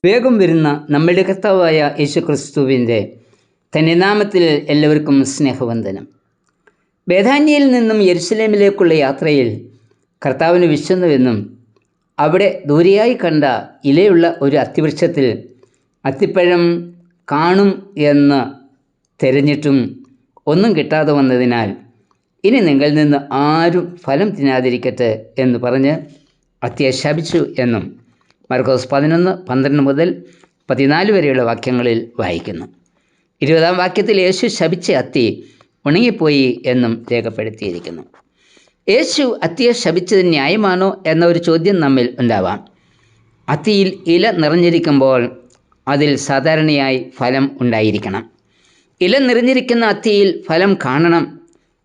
വേഗം വരുന്ന നമ്മുടെ കർത്താവായ യേശുക്രിസ്തുവിൻ്റെ തൻ്റെ നാമത്തിൽ എല്ലാവർക്കും സ്നേഹവന്ദനം. ബേഥാന്യയിൽ നിന്നും യെരുശലേമിലേക്കുള്ള യാത്രയിൽ കർത്താവിന് വിശന്നുവെന്നും അവിടെ ദൂരെയായി കണ്ട ഇലയുള്ള ഒരു അത്തിവൃക്ഷത്തിൽ അത്തിപ്പഴം കാണും എന്ന് തിരഞ്ഞിട്ടും ഒന്നും കിട്ടാതെ വന്നതിനാൽ ഇനി നിങ്ങളിൽ നിന്ന് ആരും ഫലം തിന്നാതിരിക്കട്ടെ എന്ന് പറഞ്ഞ് അത്തിയെ ശപിച്ചു എന്നും മർക്കോസ് 11:12 മുതൽ 14 വരെയുള്ള വാക്യങ്ങളിൽ വായിക്കുന്നു. 20-ാം വാക്യത്തിൽ യേശു ശപിച്ച അത്തി ഉണങ്ങിപ്പോയി എന്നും രേഖപ്പെടുത്തിയിരിക്കുന്നു. യേശു അത്തിയെ ശപിച്ചത് ന്യായമാണോ എന്ന ഒരു ചോദ്യം നമ്മിൽ ഉണ്ടാവാം. അത്തിയിൽ ഇല നിറഞ്ഞിരിക്കുമ്പോൾ അതിൽ സാധാരണയായി ഫലം ഉണ്ടായിരിക്കണം. ഇല നിറഞ്ഞിരിക്കുന്ന അത്തിയിൽ ഫലം കാണണം.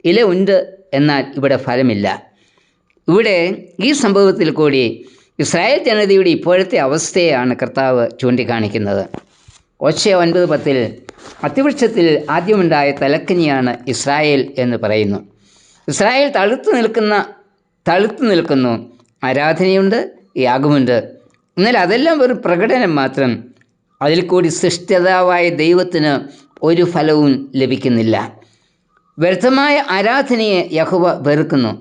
ഇല ഉണ്ട്, എന്നാൽ ഇവിടെ ഫലമില്ല. ഇവിടെ ഈ സംഭവത്തിൽ കൂടി ഇസ്രായേൽ ജനതയുടെ ഇപ്പോഴത്തെ അവസ്ഥയാണ് കർത്താവ് ചൂണ്ടിക്കാണിക്കുന്നത്. ഹോശേയ 9:10 അത്തിവൃക്ഷത്തിൽ ആദ്യമുണ്ടായ തലക്കനിയാണ് ഇസ്രായേൽ എന്ന് പറയുന്നു. ഇസ്രായേൽ തളുത്തു നിൽക്കുന്നു. ആരാധനയുണ്ട്, യാഗമുണ്ട്. എന്നാൽ അതെല്ലാം ഒരു പ്രകടനം മാത്രം. അതിൽ കൂടി സൃഷ്ടിതാവായ ദൈവത്തിന് ഒരു ഫലവും ലഭിക്കുന്നില്ല. വ്യർത്ഥമായ ആരാധനയെ യഹോവ വെറുക്കുന്നു.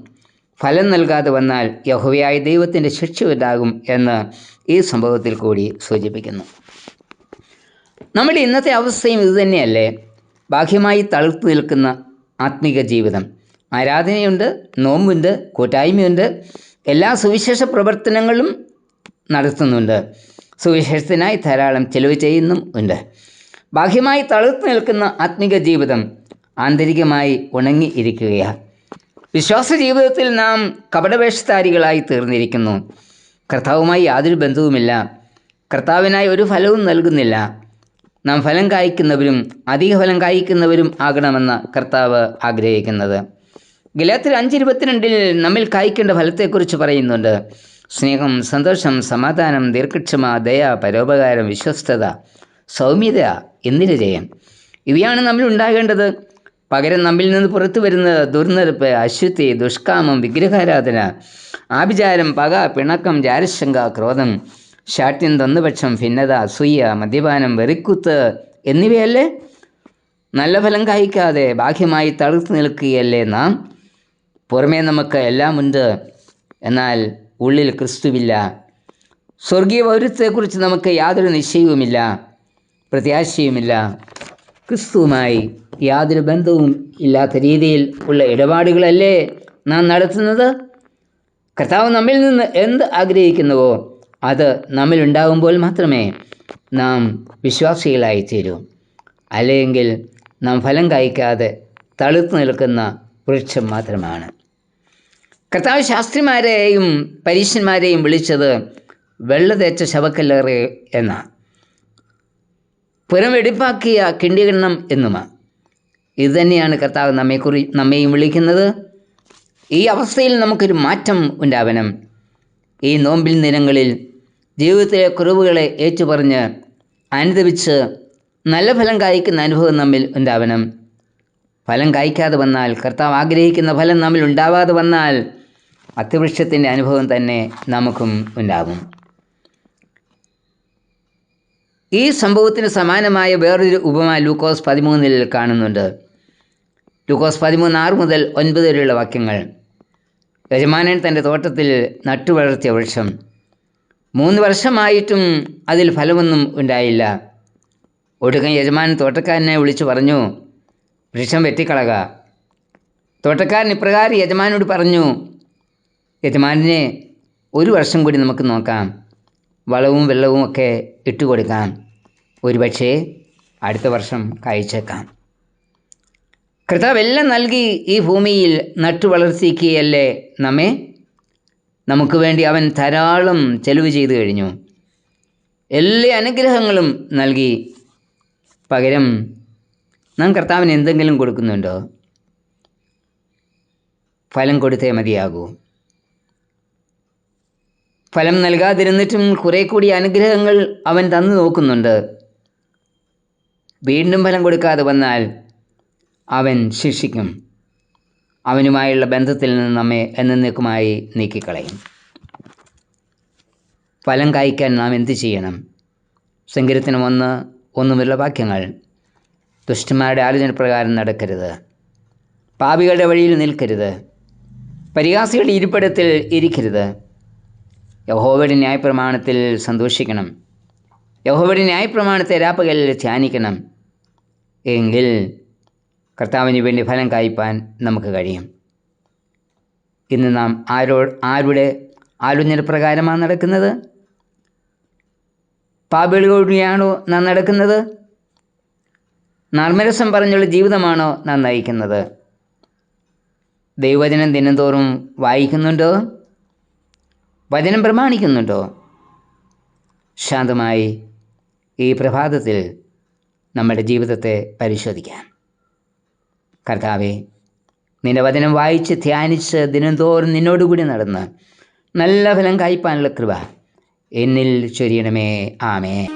ഫലം നൽകാതെ വന്നാൽ യഹോവയായ ദൈവത്തിൻ്റെ ശിക്ഷ ഉണ്ടാകും എന്ന് ഈ സംഭവത്തിൽ കൂടി സൂചിപ്പിക്കുന്നു. നമ്മുടെ ഇന്നത്തെ അവസ്ഥയും ഇതുതന്നെയല്ലേ? ബാഹ്യമായി തളുത്തു നിൽക്കുന്ന ആത്മീക ജീവിതം. ആരാധനയുണ്ട്, നോമ്പുണ്ട്, കൂട്ടായ്മയുണ്ട്, എല്ലാ സുവിശേഷ പ്രവർത്തനങ്ങളും നടത്തുന്നുണ്ട്. സുവിശേഷത്തിനായി ധാരാളം ചെലവ് ചെയ്യുന്നും ഉണ്ട്. ബാഹ്യമായി തളുത്തു നിൽക്കുന്ന ആത്മീക ജീവിതം ആന്തരികമായി ഉണങ്ങി ഇരിക്കുകയാണ്. വിശ്വാസ ജീവിതത്തിൽ നാം കപടവേഷധാരികളായി തീർന്നിരിക്കുന്നു. കർത്താവുമായി യാതൊരു ബന്ധവുമില്ല. കർത്താവിനായി ഒരു ഫലവും നൽകുന്നില്ല. നാം ഫലം കായ്ക്കുന്നവരും അധിക ഫലം കായ്ക്കുന്നവരും ആകണമെന്ന് കർത്താവ് ആഗ്രഹിക്കുന്നത്. ഗലാത്യർ 5:22 നമ്മിൽ കായ്ക്കേണ്ട ഫലത്തെക്കുറിച്ച് പറയുന്നുണ്ട്. സ്നേഹം, സന്തോഷം, സമാധാനം, ദീർഘക്ഷമ, ദയ, പരോപകാരം, വിശ്വസ്തത, സൗമ്യത എന്നിവ ജയം. ഇവയാണ് നമ്മിൽ ഉണ്ടാകേണ്ടത്. പകരം നമ്മിൽ നിന്ന് പുറത്തു വരുന്നത് ദുർനടപ്പ്, അശുദ്ധി, ദുഷ്കാമം, വിഗ്രഹാരാധന, ആഭിചാരം, പക, പിണക്കം, ജാരശങ്ക, ക്രോധം, ശാഠ്യം, തൊന്നുപക്ഷം, ഭിന്നത, അസൂയ, മദ്യപാനം, വെറിക്കുത്ത് എന്നിവയല്ലേ? നല്ല ഫലം കായ്ക്കാതെ ബാഹ്യമായി തളുത്തു നിൽക്കുകയല്ലേ നാം? പുറമേ നമുക്ക് എല്ലാമുണ്ട്, എന്നാൽ ഉള്ളിൽ ക്രിസ്തുവില്ല. സ്വർഗീയ പൗരത്വത്തെക്കുറിച്ച് നമുക്ക് യാതൊരു നിശ്ചയവുമില്ല, പ്രത്യാശയുമില്ല. ക്രിസ്തുവുമായി യാതൊരു ബന്ധവും ഇല്ലാത്ത രീതിയിൽ ഉള്ള ഇടപാടുകളല്ലേ നാം നടത്തുന്നത്? കർത്താവ് നമ്മിൽ നിന്ന് എന്ത് ആഗ്രഹിക്കുന്നുവോ അത് നമ്മിൽ ഉണ്ടാകുമ്പോൾ മാത്രമേ നാം വിശ്വാസികളായി തീരൂ. അല്ലെങ്കിൽ നാം ഫലം കായ്ക്കാതെ തളുത്തു നിൽക്കുന്ന വൃക്ഷം മാത്രമാണ്. കർത്താവ് ശാസ്ത്രിമാരെയും പരീശന്മാരെയും വിളിച്ചത് വെള്ള തേച്ച ശവക്കല്ലേറ് എന്നാണ്, പുറം വെടിപ്പാക്കിയ കിണ്ടികിണ്ണം എന്നുമാണ്. ഇതുതന്നെയാണ് കർത്താവ് നമ്മെയും വിളിക്കുന്നത്. ഈ അവസ്ഥയിൽ നമുക്കൊരു മാറ്റം ഉണ്ടാവണം. ഈ നോമ്പിൻ ദിനങ്ങളിൽ ജീവിതത്തിലെ കുറവുകളെ ഏറ്റുപറഞ്ഞ് അനുദപിച്ച് നല്ല ഫലം കായ്ക്കുന്ന അനുഭവം നമ്മിൽ ഉണ്ടാവണം. ഫലം കായ്ക്കാതെ വന്നാൽ, കർത്താവ് ആഗ്രഹിക്കുന്ന ഫലം നമ്മിൽ ഉണ്ടാവാതെ വന്നാൽ അത്തിവൃക്ഷത്തിൻ്റെ അനുഭവം തന്നെ നമുക്കും ഉണ്ടാകും. ഈ സംഭവത്തിന് സമാനമായ വേറൊരു ഉപമ ലൂക്കോസ് 13 കാണുന്നുണ്ട്. ലൂക്കോസ് 13:6 മുതൽ 9 വരെയുള്ള വാക്യങ്ങൾ. യജമാനൻ തൻ്റെ തോട്ടത്തിൽ നട്ടുവളർത്തിയ വൃക്ഷം 3 വർഷമായിട്ടും അതിൽ ഫലമൊന്നും ഉണ്ടായില്ല. ഒടുക്കം യജമാനൻ തോട്ടക്കാരനെ വിളിച്ചു പറഞ്ഞു, വൃക്ഷം വെട്ടിക്കളക. തോട്ടക്കാരൻ ഇപ്രകാരം യജമാനോട് പറഞ്ഞു, യജമാനെ, 1 വർഷം കൂടി നമുക്ക് നോക്കാം, വളവും വെള്ളവും ഒക്കെ ഇട്ടുകൊടുക്കാം, ഒരുപക്ഷേ അടുത്ത വർഷം കായ്ച്ചേക്കാം. കർത്താവ് എല്ലാം നൽകി ഈ ഭൂമിയിൽ നട്ടു വളർത്തിക്കുകയല്ലേ നമ്മെ. നമുക്ക് വേണ്ടി അവൻ ധാരാളം ചെലവ് ചെയ്തു കഴിഞ്ഞു, എല്ലാ അനുഗ്രഹങ്ങളും നൽകി. പകരം നാം കർത്താവിന് എന്തെങ്കിലും കൊടുക്കുന്നുണ്ടോ? ഫലം കൊടുത്തേ മതിയാകൂ. ഫലം നൽകാതിരുന്നിട്ടും കുറേ കൂടി അനുഗ്രഹങ്ങൾ അവൻ തന്നു നോക്കുന്നുണ്ട്. വീണ്ടും ഫലം കൊടുക്കാതെ വന്നാൽ അവൻ ശിക്ഷിക്കും. അവനുമായുള്ള ബന്ധത്തിൽ നിന്ന് നമ്മെ എന്നേക്കുമായി നീക്കിക്കളയും. ഫലം കായ്ക്കാൻ നാം എന്തു ചെയ്യണം? സങ്കീർത്തനം 1:1 വാക്യങ്ങൾ. ദുഷ്ടന്മാരുടെ ആലോചന പ്രകാരം നടക്കരുത്, പാപികളുടെ വഴിയിൽ നിൽക്കരുത്, പരിഹാസികളുടെ ഇരിപ്പിടത്തിൽ ഇരിക്കരുത്. യഹോവയുടെ ന്യായപ്രമാണത്തിൽ സന്തോഷിക്കണം, യഹോവയുടെ ന്യായപ്രമാണത്തെ രാപ്പകൽ ധ്യാനിക്കണം. എങ്കിൽ കർത്താവിന് വേണ്ടി ഫലം കായ്പാൻ നമുക്ക് കഴിയും. ഇന്ന് നാം ആരുടെ ആലോചന പ്രകാരമാണ് നടക്കുന്നത്? പാപികളോടെയാണോ നാം നടക്കുന്നത്? നർമ്മരസം പറഞ്ഞുള്ള ജീവിതമാണോ നാം നയിക്കുന്നത്? ദൈവവചനം ദിനംതോറും വായിക്കുന്നുണ്ടോ? വചനം പ്രമാണിക്കുന്നുണ്ടോ? ശാന്തമായി ഈ പ്രഭാതത്തിൽ നമ്മുടെ ജീവിതത്തെ പരിശോധിക്കാം. കർത്താവേ, നിൻ്റെ വചനം വായിച്ച് ധ്യാനിച്ച് ദിനംതോറും നിന്നോടുകൂടി നടന്ന് നല്ല ഫലം കായ്പാനുള്ള കൃപ എന്നിൽ ചൊരിയണമേ. ആമേൻ.